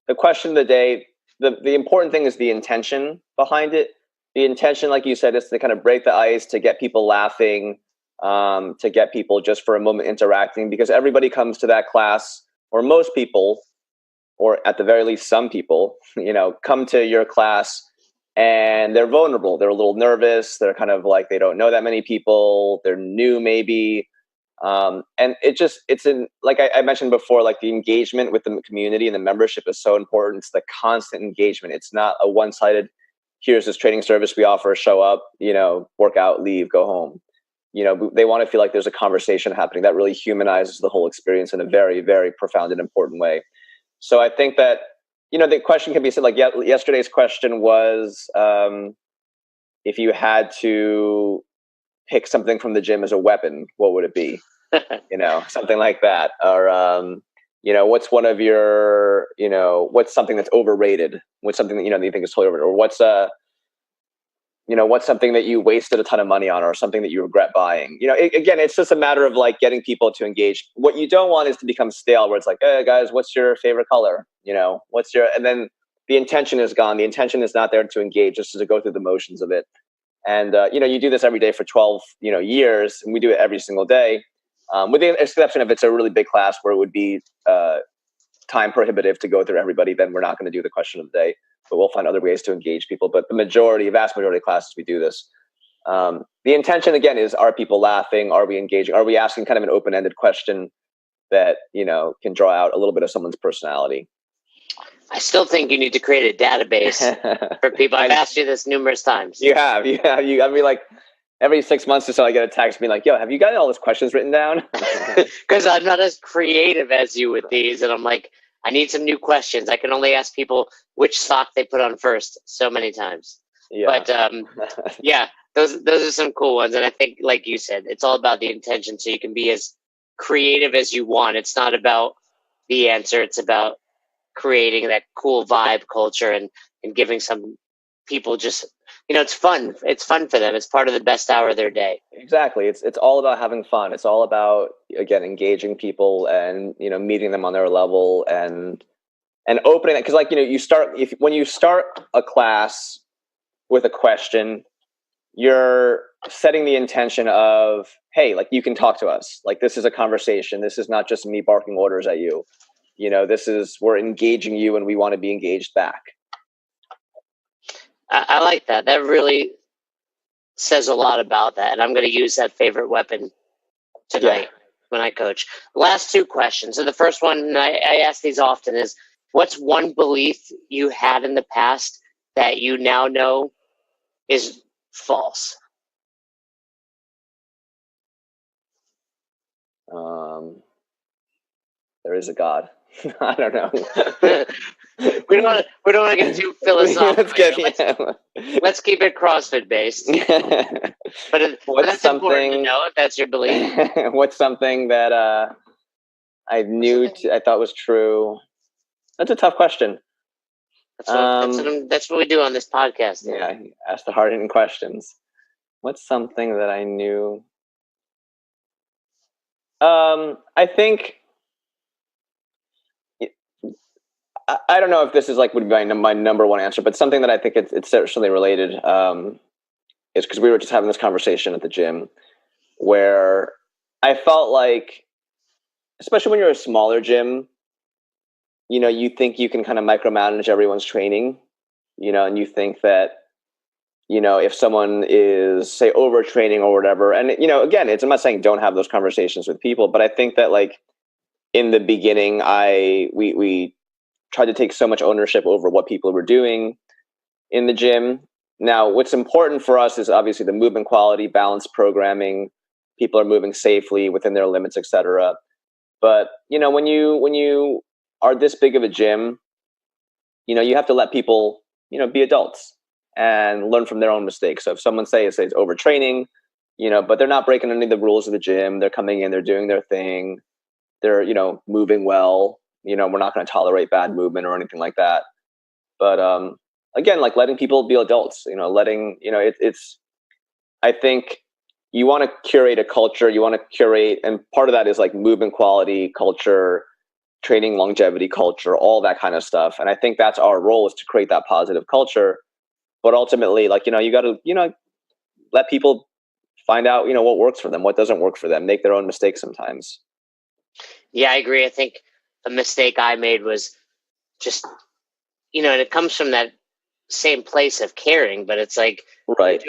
the question of the day, the important thing is the intention behind it. The intention, like you said, is to kind of break the ice, to get people laughing, to get people just for a moment interacting, because everybody comes to that class, or most people, or at the very least some people, come to your class and they're vulnerable. They're a little nervous. They're kind of like, they don't know that many people. They're new maybe. And like I mentioned before, like the engagement with the community and the membership is so important. It's the constant engagement. It's not a one-sided, here's this training service we offer, show up, work out, leave, go home. They want to feel like there's a conversation happening that really humanizes the whole experience in a very, very profound and important way. So I think that, the question can be said, like yesterday's question was, if you had to pick something from the gym as a weapon, what would it be? Something like that. Or, what's one of your, what's something that's overrated? What's something that, you think is totally overrated? Or what's something that you wasted a ton of money on, or something that you regret buying? Again, it's just a matter of like getting people to engage. What you don't want is to become stale, where it's like, hey guys, what's your favorite color? And then the intention is gone. The intention is not there to engage, just to go through the motions of it. And, you do this every day for 12, years, and we do it every single day, with the exception of it's a really big class where it would be time prohibitive to go through everybody. Then we're not going to do the question of the day, but we'll find other ways to engage people. But the vast majority of classes, we do this. The intention again is, are people laughing? Are we engaging? Are we asking kind of an open-ended question that, can draw out a little bit of someone's personality? I still think you need to create a database for people. I've asked you this numerous times. You have. I mean, like every 6 months or so, I get a text being like, "Yo, have you got all those questions written down?" Because I'm not as creative as you with these, and I'm like, I need some new questions. I can only ask people which sock they put on first so many times. Yeah. But yeah, those are some cool ones. And I think, like you said, it's all about the intention. So you can be as creative as you want. It's not about the answer. It's about creating that cool vibe culture and giving some people just, it's fun. It's fun for them. It's part of the best hour of their day. Exactly. It's all about having fun. It's all about, again, engaging people and, meeting them on their level and opening it. Cause like, when you start a class with a question, you're setting the intention of, hey, like you can talk to us. Like this is a conversation. This is not just me barking orders at you. We're engaging you and we want to be engaged back. I like that. That really says a lot about that. And I'm going to use that favorite weapon tonight when I coach. Last two questions. So the first one, I ask these often, is what's one belief you had in the past that you now know is false? There is a God. I don't know. we don't want to get too philosophical. Let's keep it CrossFit based. But that's important to know if that's your belief. What's something that I thought was true? That's a tough question. That's what we do on this podcast. Yeah, ask the hard-hitting questions. What's something that I knew? I think. I don't know if this is like would be my number one answer, but something that I think it's certainly related is because we were just having this conversation at the gym where I felt like, especially when you're a smaller gym, you think you can kind of micromanage everyone's training, and you think that, if someone is say overtraining or whatever, and again, I'm not saying don't have those conversations with people, but I think that like in the beginning, we tried to take so much ownership over what people were doing in the gym. Now, what's important for us is obviously the movement quality, balanced programming. People are moving safely within their limits, etc. But when you are this big of a gym, you have to let people be adults and learn from their own mistakes. So if someone says it's overtraining, but they're not breaking any of the rules of the gym, they're coming in, they're doing their thing, they're moving well. We're not going to tolerate bad movement or anything like that. But again, like letting people be adults, it's. I think you want to curate a culture. You want to curate, and part of that is like movement quality culture, training longevity culture, all that kind of stuff. And I think that's our role, is to create that positive culture. But ultimately, like you got to let people find out what works for them, what doesn't work for them, make their own mistakes sometimes. Yeah, I agree. I think a mistake I made was just, and it comes from that same place of caring, but it's like, right.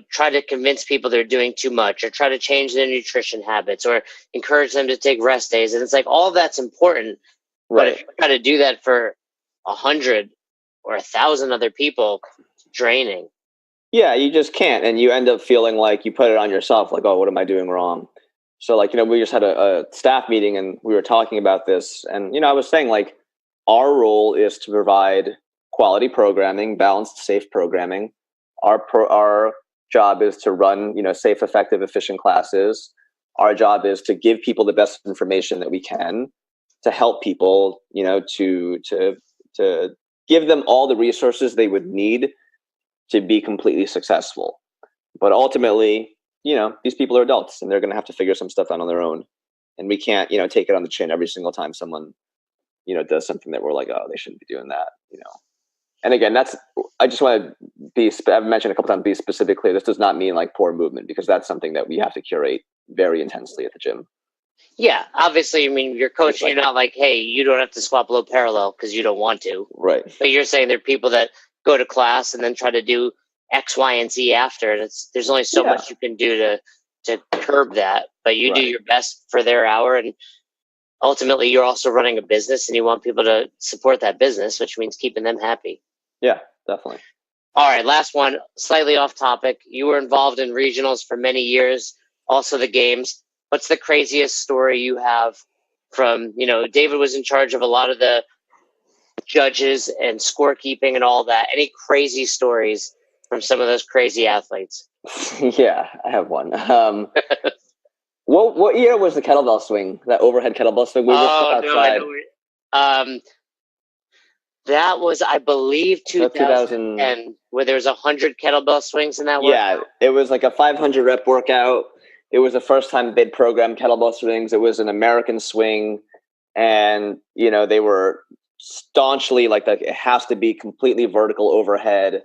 Try to convince people they're doing too much, or try to change their nutrition habits, or encourage them to take rest days. And it's like, all that's important. Right. But if you try to do that for 100 or 1,000 other people, it's draining. Yeah, you just can't. And you end up feeling like you put it on yourself, like, oh, what am I doing wrong? So like, we just had a staff meeting and we were talking about this, and, I was saying like our role is to provide quality programming, balanced, safe programming. Our job is to run, safe, effective, efficient classes. Our job is to give people the best information that we can, to help people, to give them all the resources they would need to be completely successful. But ultimately, these people are adults and they're going to have to figure some stuff out on their own. And we can't, take it on the chin every single time someone, does something that we're like, oh, they shouldn't be doing that, And again, I just want to I've mentioned a couple times, be specific clear. This does not mean like poor movement, because that's something that we have to curate very intensely at the gym. Yeah, obviously, I mean, you're coaching, you're not like, hey, you don't have to squat below parallel because you don't want to. Right. But you're saying there are people that go to class and then try to do X, Y, and Z after. And there's only so much you can do to curb that, but you do your best for their hour. And ultimately you're also running a business and you want people to support that business, which means keeping them happy. Yeah, definitely. All right. Last one, slightly off topic. You were involved in regionals for many years, also the games. What's the craziest story you have from, David was in charge of a lot of the judges and scorekeeping and all that. Any crazy stories from some of those crazy athletes? Yeah, I have one. What year was the kettlebell swing? That overhead kettlebell swing? We were outside. No, that was, I believe, 2010, where there was 100 kettlebell swings in that workout. Yeah, it was like a 500 rep workout. It was the first time they'd programmed kettlebell swings. It was an American swing, and they were staunchly like that. It has to be completely vertical overhead.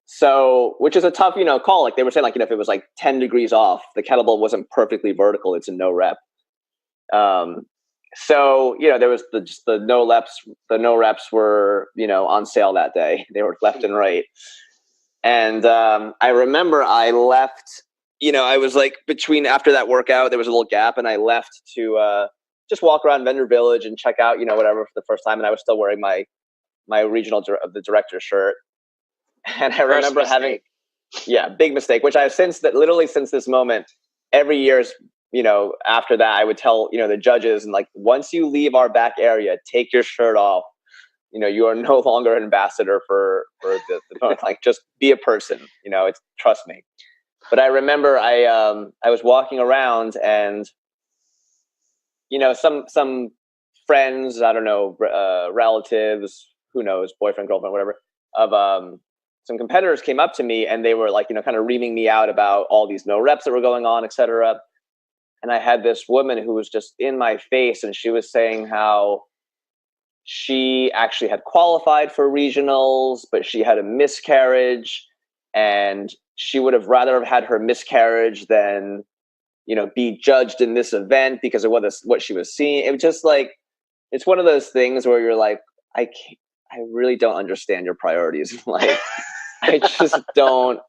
So, which is a tough, call. Like they were saying, like if it was like 10 degrees off, the kettlebell wasn't perfectly vertical. It's a no rep. So, there was the no reps. The no reps were, on sale that day. They were left and right. And I remember I left. I was like between, after that workout, there was a little gap, and I left to just walk around Vendor Village and check out, whatever for the first time. And I was still wearing my the director's shirt. And I remember having, big mistake, which I've since this moment, every year's, after that, I would tell, the judges, and like, once you leave our back area, take your shirt off. You are no longer an ambassador for the like, just be a person, trust me. But I remember I was walking around, and, some friends, I don't know, relatives, who knows, boyfriend, girlfriend, whatever, of, some competitors came up to me, and they were like, kind of reaming me out about all these no reps that were going on, et cetera. And I had this woman who was just in my face, and she was saying how she actually had qualified for regionals, but she had a miscarriage, and she would have rather have had her miscarriage than, be judged in this event because of what she was seeing. It was just like, it's one of those things where you're like, I really don't understand your priorities. Like, I just don't.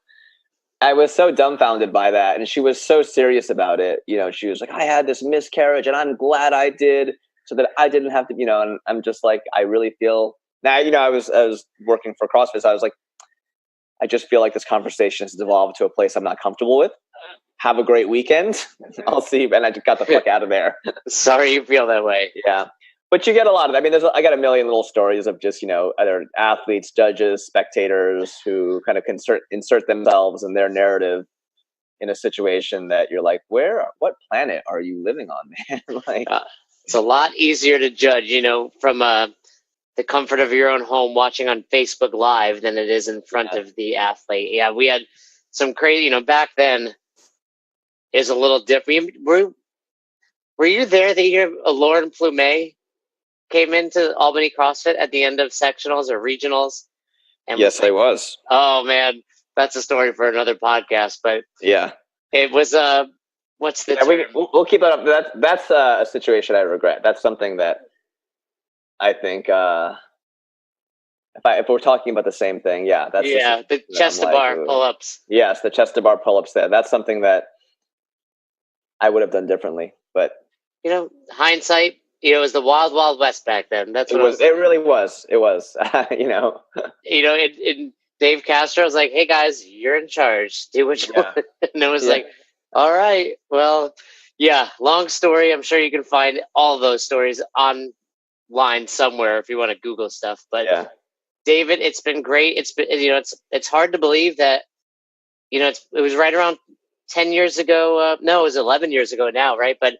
I was so dumbfounded by that. And she was so serious about it. She was like, I had this miscarriage, and I'm glad I did, so that I didn't have to, and I'm just like, I really feel now, I was working for CrossFit. So I was like, I just feel like this conversation has devolved to a place I'm not comfortable with. Have a great weekend. I'll see you. And I just got the fuck out of there. Sorry you feel that way. Yeah. But you get a lot of, I got a million little stories of just, other athletes, judges, spectators who kind of insert themselves in their narrative in a situation that you're like, what planet are you living on, man? Like, it's a lot easier to judge, from the comfort of your own home watching on Facebook Live than it is in front of the athlete. Yeah, we had some crazy, back then is a little different. Were you there the year Lauren Plumet came into Albany CrossFit at the end of sectionals or regionals? And yes, I was. Oh man, that's a story for another podcast. But yeah, it was what's the term? We'll keep that up. That's a situation I regret. That's something that I think if we're talking about the same thing, that's the chest to bar pull-ups. Yes, the chest to bar pull-ups. That's something that I would have done differently. But hindsight. It was the wild, wild west back then. That's what it was. It really was. It was. In Dave Castro was like, "Hey guys, you're in charge. Do what you want." And it was like, "All right, well, yeah." Long story. I'm sure you can find all those stories online somewhere if you want to Google stuff. But David, it's been great. It's been it's hard to believe that it was right around 10 years ago. No, it was 11 years ago now, right? But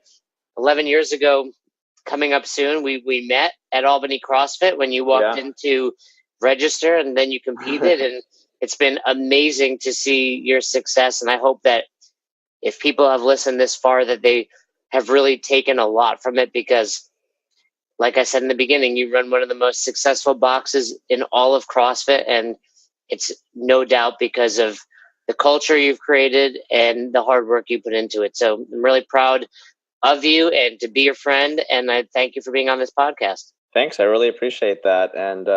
11 years ago. Coming up soon, we met at Albany CrossFit when you walked in to register, and then you competed, and it's been amazing to see your success. And I hope that if people have listened this far, that they have really taken a lot from it, because like I said in the beginning, you run one of the most successful boxes in all of CrossFit, and it's no doubt because of the culture you've created and the hard work you put into it. So I'm really proud of you and to be your friend, and I thank you for being on this podcast. Thanks, I really appreciate that. And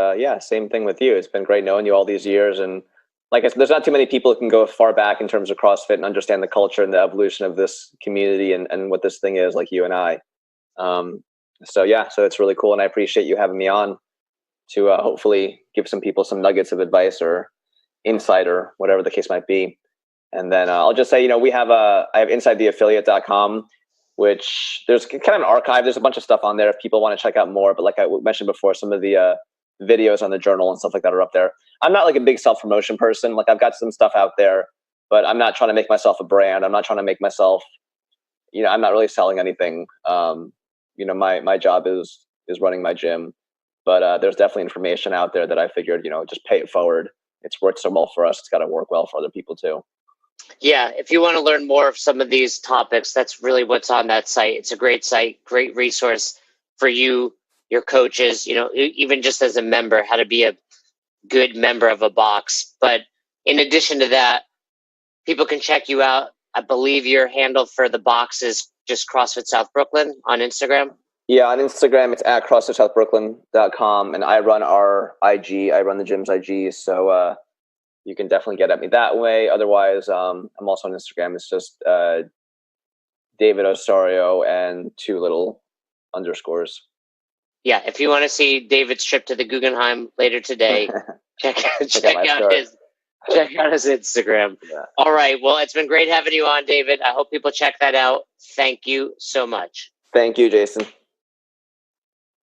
same thing with you. It's been great knowing you all these years, and like I said, there's not too many people who can go far back in terms of CrossFit and understand the culture and the evolution of this community and what this thing is, like you and I. So it's really cool, and I appreciate you having me on to hopefully give some people some nuggets of advice or insight or whatever the case might be. And then I'll just say, I have InsideTheAffiliate.com, which there's kind of an archive. There's a bunch of stuff on there if people want to check out more. But like I mentioned before, some of the videos on the journal and stuff like that are up there. I'm not like a big self-promotion person. Like I've got some stuff out there, but I'm not trying to make myself a brand. I'm not trying to make myself, I'm not really selling anything. My job is running my gym, but there's definitely information out there that I figured, just pay it forward. It's worked so well for us. It's got to work well for other people too. Yeah, if you want to learn more of some of these topics, that's really what's on that site. It's a great site, great resource for you, your coaches, even just as a member, how to be a good member of a box. But in addition to that, people can check you out. I believe your handle for the box is just CrossFit South Brooklyn on Instagram. Yeah, on Instagram, it's at CrossFitSouthBrooklyn.com. And I run our IG. I run the gym's IG. So you can definitely get at me that way. Otherwise, I'm also on Instagram. It's just David Osorio and 2 little underscores. Yeah, if you want to see David's trip to the Guggenheim later today, check out his Instagram. Yeah. All right. Well, it's been great having you on, David. I hope people check that out. Thank you so much. Thank you, Jason.